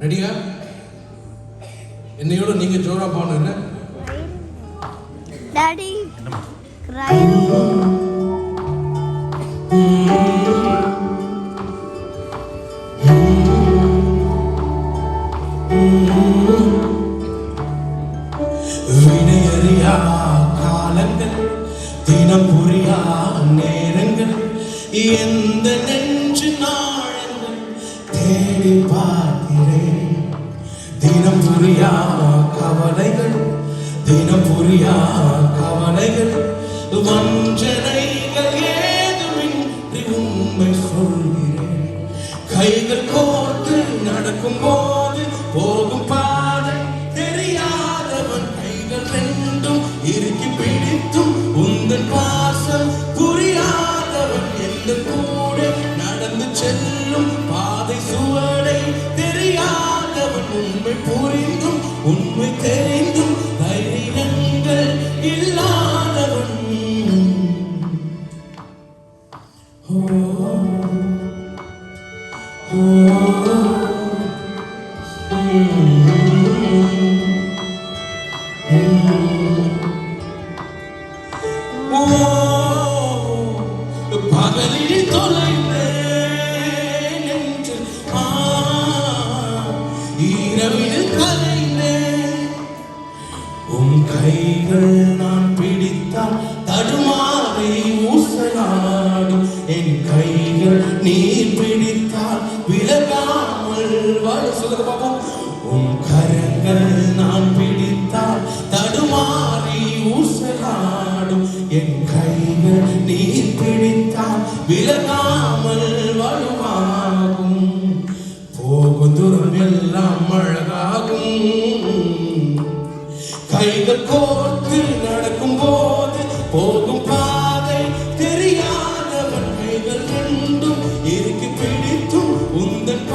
ரெடியா? என்னையோட நீங்க ஜோரா பாடுங்க. டாடி கிரைம் வினையறியா காலங்கள், தினம் புரியா நேரங்கள், எந்த நெஞ்சு நாளங்கள் தேடி பார்க்கிறேன். தினம் புரியா கவலைகள், தினம் புரியா கவலைகள், வஞ்சனைகள் ஏதுமின்றி உண்மை சொல்கிறேன். கைகள் கோர்த்து நடக்கும் போது போகும் பாதை தெரியாதவன், கைகள் ரெண்டும் இறுக்கி பிடித்தும் உந்தன் வாசம் புரியாதவன், எந்த கூட நடந்து செல்லும் பாதை சுவடை தெரியாதவன், உண்மை புரிந்தும் உண்மை தெரிந்தும் தைரியங்கள் இல்லாதவன். பகலில் தொலைந்தேன் என்று இரவில் கலைந்தேன். உன் கைகள் நான் பிடித்தால் தடுமாறி ஊசலாடும், என் கைகள் நீ பிடித்தால் விலகாமல் வரும். சொல்லுங்க பாப்போம். உன் கரங்கள் நான் பிடித்தால் தடுமாறி ஊசலாடும், என் கைகள் நீ பிடித்தால் விலகாமல் வலுவாகும். போகும் தூரம் எல்லாம் அழகாகும். கைகள் கோர்த்து நடக்கும் போது போகும் பாதை தெரியாதவன், கைகள் ரெண்டும் இறுக்கி பிடித்தும் உந்தன்